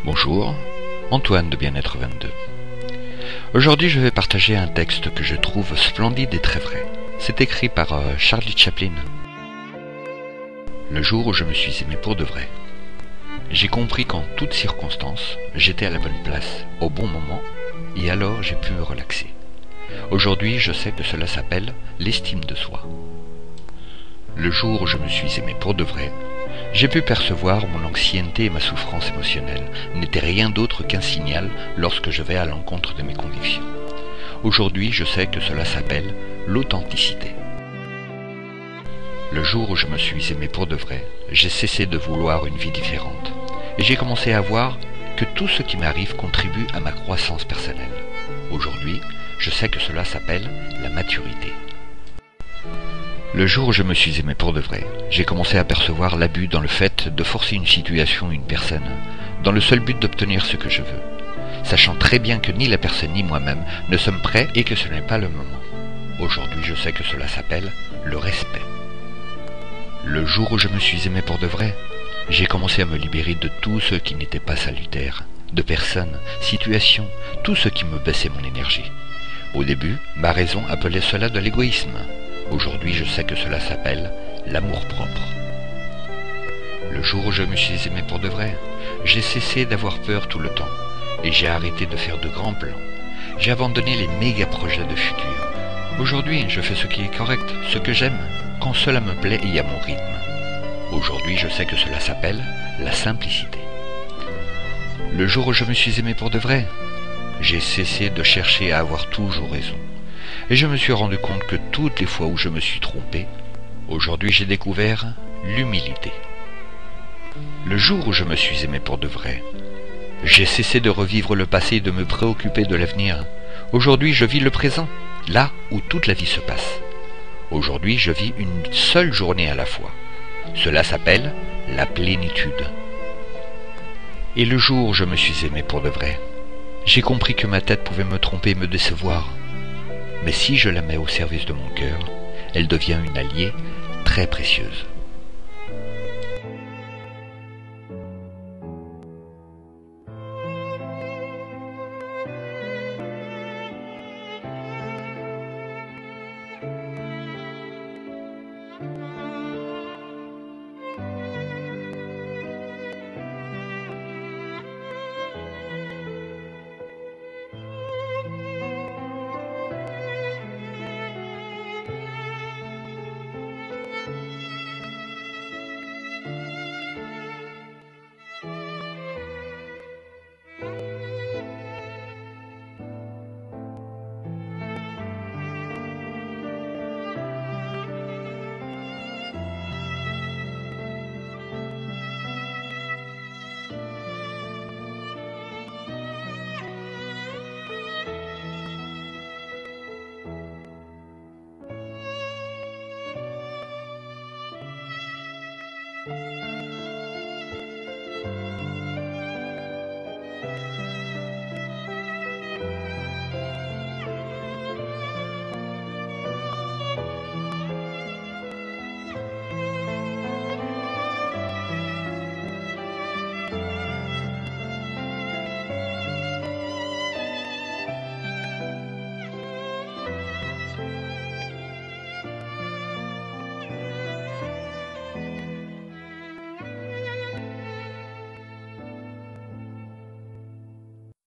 Bonjour, Antoine de Bien-être 22. Aujourd'hui je vais partager un texte que je trouve splendide et très vrai. C'est écrit par Charlie Chaplin. Le jour où je me suis aimé pour de vrai. J'ai compris qu'en toutes circonstances, j'étais à la bonne place, au bon moment, et alors j'ai pu me relaxer. Aujourd'hui je sais que cela s'appelle l'estime de soi. Le jour où je me suis aimé pour de vrai, j'ai pu percevoir mon anxiété et ma souffrance émotionnelle n'étaient rien d'autre qu'un signal lorsque je vais à l'encontre de mes convictions. Aujourd'hui, je sais que cela s'appelle l'authenticité. Le jour où je me suis aimé pour de vrai, j'ai cessé de vouloir une vie différente. Et j'ai commencé à voir que tout ce qui m'arrive contribue à ma croissance personnelle. Aujourd'hui, je sais que cela s'appelle la maturité. Le jour où je me suis aimé pour de vrai, j'ai commencé à percevoir l'abus dans le fait de forcer une situation ou une personne, dans le seul but d'obtenir ce que je veux, sachant très bien que ni la personne ni moi-même ne sommes prêts et que ce n'est pas le moment. Aujourd'hui, je sais que cela s'appelle le respect. Le jour où je me suis aimé pour de vrai, j'ai commencé à me libérer de tout ce qui n'était pas salutaire, de personnes, situations, tout ce qui me baissait mon énergie. Au début, ma raison appelait cela de l'égoïsme. Aujourd'hui, je sais que cela s'appelle l'amour-propre. Le jour où je me suis aimé pour de vrai, j'ai cessé d'avoir peur tout le temps et j'ai arrêté de faire de grands plans. J'ai abandonné les méga-projets de futur. Aujourd'hui, je fais ce qui est correct, ce que j'aime, quand cela me plaît et à mon rythme. Aujourd'hui, je sais que cela s'appelle la simplicité. Le jour où je me suis aimé pour de vrai, j'ai cessé de chercher à avoir toujours raison. Et je me suis rendu compte que toutes les fois où je me suis trompé, aujourd'hui j'ai découvert l'humilité. Le jour où je me suis aimé pour de vrai, j'ai cessé de revivre le passé et de me préoccuper de l'avenir. Aujourd'hui je vis le présent, là où toute la vie se passe. Aujourd'hui je vis une seule journée à la fois. Cela s'appelle la plénitude. Et le jour où je me suis aimé pour de vrai, j'ai compris que ma tête pouvait me tromper et me décevoir. Mais si je la mets au service de mon cœur, elle devient une alliée très précieuse.